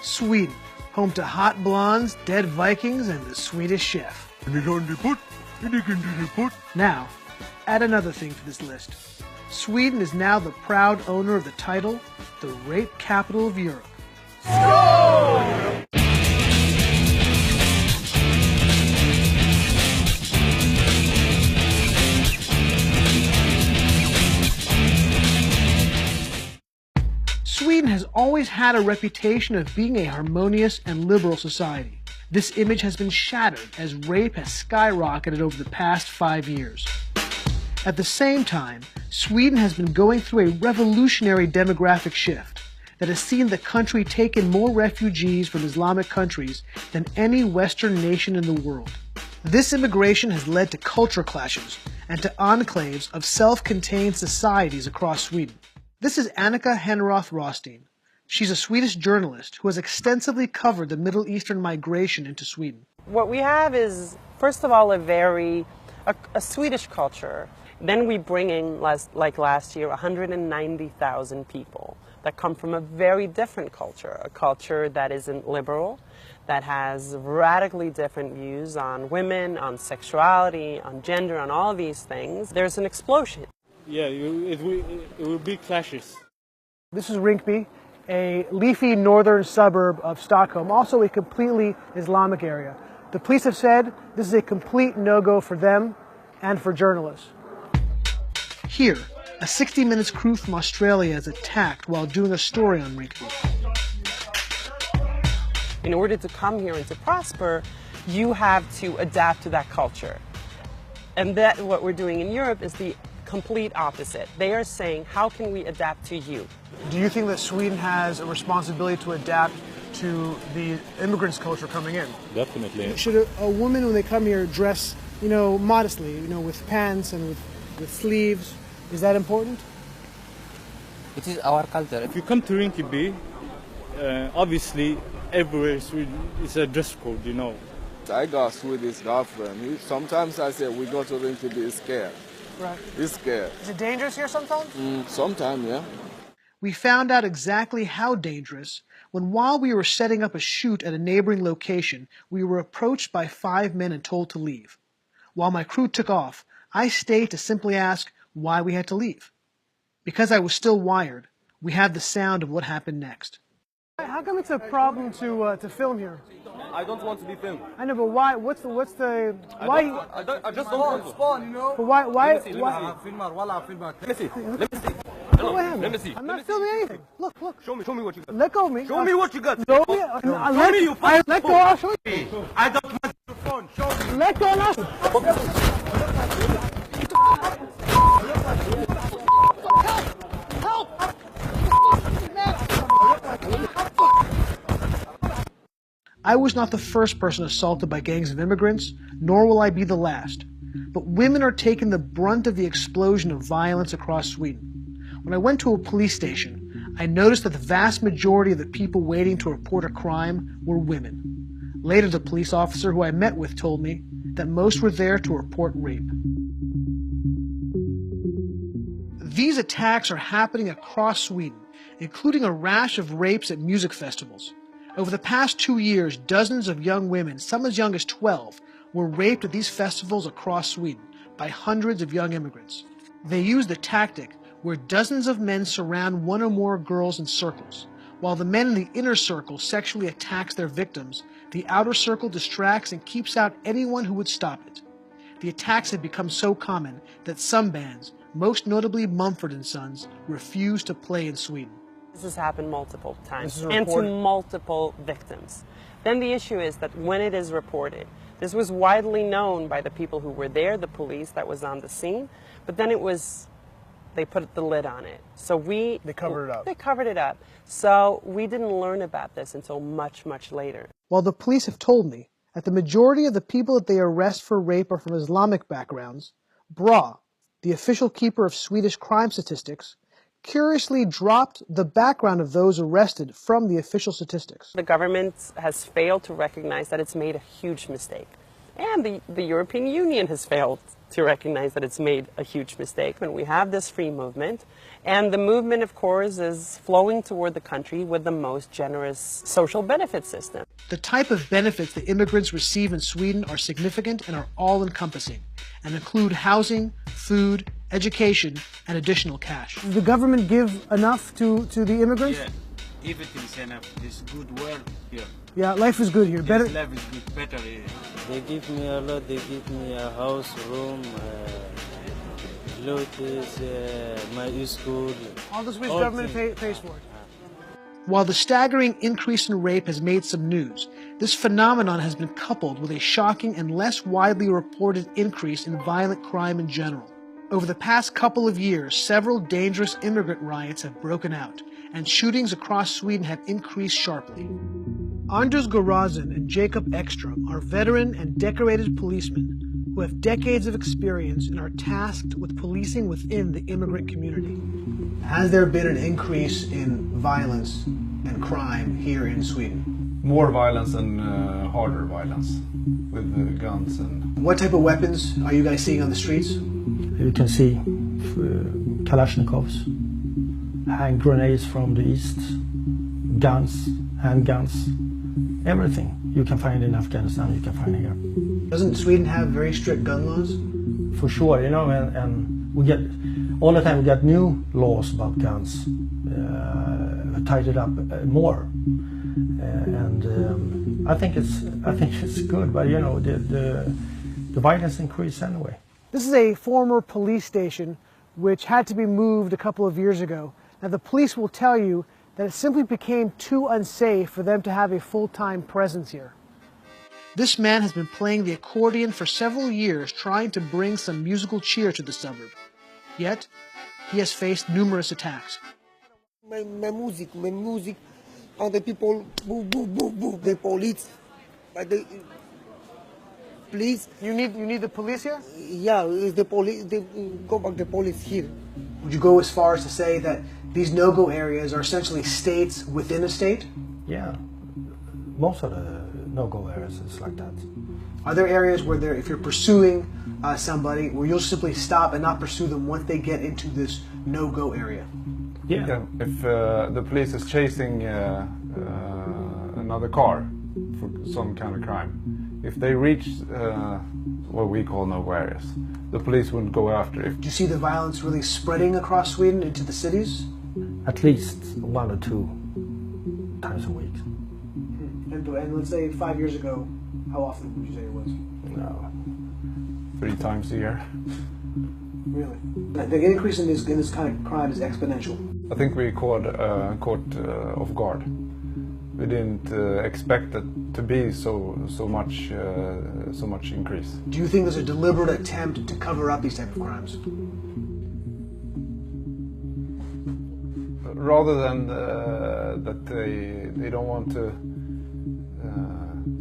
Sweden, home to hot blondes, dead Vikings, and the Swedish chef. Now, add another thing to this list. Sweden is now the proud owner of the title, the rape capital of Europe. Sweden has always had a reputation of being a harmonious and liberal society. This image has been shattered as rape has skyrocketed over the past 5 years. At the same time, Sweden has been going through a revolutionary demographic shift that has seen the country take in more refugees from Islamic countries than any Western nation in the world. This immigration has led to culture clashes and to enclaves of self-contained societies across Sweden. This is Annika Henroth Rothstein. She's a Swedish journalist who has extensively covered the Middle Eastern migration into Sweden. What we have is, first of all, a Swedish culture. Then we bring in, like last year, 190,000 people that come from a very different culture, a culture that isn't liberal, that has radically different views on women, on sexuality, on gender, on all these things. There's an explosion. Yeah, it will be clashes. This is Rinkeby, a leafy northern suburb of Stockholm, also a completely Islamic area. The police have said this is a complete no-go for them and for journalists. Here, a 60 Minutes crew from Australia is attacked while doing a story on Rinkeby. In order to come here and to prosper, you have to adapt to that culture. And that what we're doing in Europe is the complete opposite. They are saying, how can we adapt to you? Do you think that Sweden has a responsibility to adapt to the immigrants' culture coming in? Definitely. Should a woman, when they come here, dress, modestly, with pants and with sleeves? Is that important? It is our culture. If you come to Rinkeby, obviously everywhere is a dress code, I got a Swedish girlfriend. Sometimes I say we go to Rinkeby, he's scared. Right. He's scared. Is it dangerous here sometimes? Sometimes, yeah. We found out exactly how dangerous when, while we were setting up a shoot at a neighboring location, we were approached by 5 men and told to leave. While my crew took off, I stayed to simply ask why we had to leave. Because I was still wired, we had the sound of what happened next. How come it's a problem to film here? I don't want to be filmed. I know, but why? What's the why? I just don't want to. Spawn, But why? Let me see. Let me see. I'm not filming anything. Look. Show me what you got. Let go of me. Show me what you got. Show me. Show me you phone. Let go. I'll show you. I don't want your phone. Show me. Let go now. I was not the first person assaulted by gangs of immigrants, nor will I be the last. But women are taking the brunt of the explosion of violence across Sweden. When I went to a police station, I noticed that the vast majority of the people waiting to report a crime were women. Later, the police officer who I met with told me that most were there to report rape. These attacks are happening across Sweden, including a rash of rapes at music festivals. Over the past 2 years, dozens of young women, some as young as 12, were raped at these festivals across Sweden by hundreds of young immigrants. They use the tactic where dozens of men surround one or more girls in circles. While the men in the inner circle sexually attacks their victims, the outer circle distracts and keeps out anyone who would stop it. The attacks have become so common that some bands, most notably Mumford & Sons, refuse to play in Sweden. This has happened multiple times and to multiple victims. Then the issue is that when it is reported, this was widely known by the people who were there, the police that was on the scene, but then they put the lid on it. So they covered it up. They covered it up. So we didn't learn about this until much, much later. While the police have told me that the majority of the people that they arrest for rape are from Islamic backgrounds, BRA, the official keeper of Swedish crime statistics, curiously dropped the background of those arrested from the official statistics. The government has failed to recognize that it's made a huge mistake. And the European Union has failed to recognize that it's made a huge mistake. When we have this free movement, and the movement, of course, is flowing toward the country with the most generous social benefit system. The type of benefits the immigrants receive in Sweden are significant and are all-encompassing, and include housing, food, education, and additional cash. Does the government give enough to the immigrants? Yeah, everything's enough. This good world here. Yeah, life is good here. Better. Life is good, better here. They give me a lot. They give me a house, room, clothes, my school. All the Swedish government pays for it. While the staggering increase in rape has made some news, this phenomenon has been coupled with a shocking and less widely reported increase in violent crime in general. Over the past couple of years, several dangerous immigrant riots have broken out, and shootings across Sweden have increased sharply. Anders Gorazin and Jacob Ekström are veteran and decorated policemen who have decades of experience and are tasked with policing within the immigrant community. Has there been an increase in violence and crime here in Sweden? More violence and harder violence with guns and... What type of weapons are you guys seeing on the streets? You can see Kalashnikovs, hand grenades from the east, guns, handguns, everything you can find in Afghanistan, you can find here. Doesn't Sweden have very strict gun laws? For sure, you know, and we get, all the time we get new laws about guns, tightened up more. I think it's good, but you know, the violence increased anyway. This is a former police station which had to be moved a couple of years ago. Now the police will tell you that it simply became too unsafe for them to have a full-time presence here. This man has been playing the accordion for several years, trying to bring some musical cheer to the suburb. Yet, he has faced numerous attacks. My music, and the people, the police, please. You need the police here? Yeah, the police. They go back the police here. Would you go as far as to say that these no-go areas are essentially states within a state? Yeah, most of the no-go areas is like that. Are there areas where if you're pursuing somebody, where you'll simply stop and not pursue them once they get into this no-go area? Yeah. If the police is chasing another car for some kind of crime, if they reach what we call no-go areas, the police wouldn't go after it. Do you see the violence really spreading across Sweden into the cities? At least 1 or 2 times a week. And let's say 5 years ago, how often would you say it was? No. 3 times a year. Really? The increase in this kind of crime is exponential. I think we caught off guard. We didn't expect it to be so much increase. Do you think there's a deliberate attempt to cover up these type of crimes? Rather than that they don't want to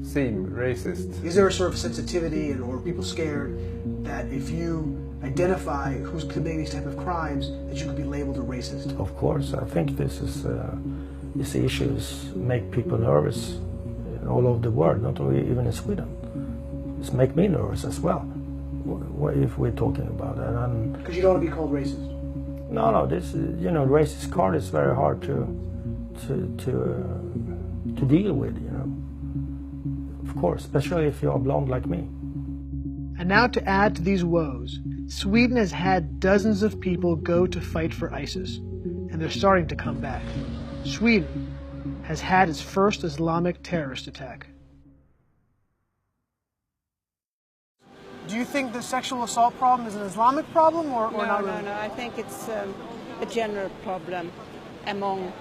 seem racist. Is there a sort of sensitivity or are people scared that if you identify who's committing these type of crimes, that you could be labeled a racist? Of course, I think these issues make people nervous all over the world, not only even in Sweden. It's make me nervous as well, if we're talking about it. Because you don't want to be called racist? No, this racist card is very hard to deal with, you know. Of course, especially if you're blonde like me. And now to add to these woes, Sweden has had dozens of people go to fight for ISIS, and they're starting to come back. Sweden has had its first Islamic terrorist attack. Do you think the sexual assault problem is an Islamic problem or not really? No, I think it's a general problem among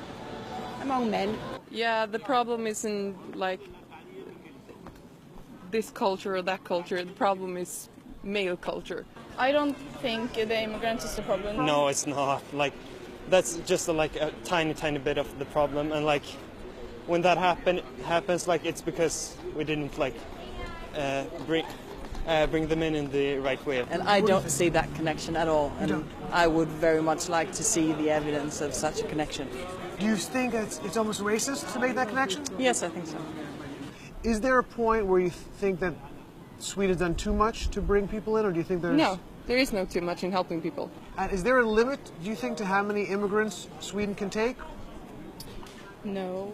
men. Yeah, the problem isn't like this culture or that culture. The problem is male culture. I don't think the immigrants is the problem. No, it's not. Like, that's just like a tiny bit of the problem, and like when that happens, like it's because we didn't like bring them in the right way. And I don't see that connection at all, and I would very much like to see the evidence of such a connection. Do you think it's almost racist to make that connection? Yes, I think so. Is there a point where you think that Sweden's done too much to bring people in, or do you think there's... No, there is no too much in helping people. And is there a limit, do you think, to how many immigrants Sweden can take? No.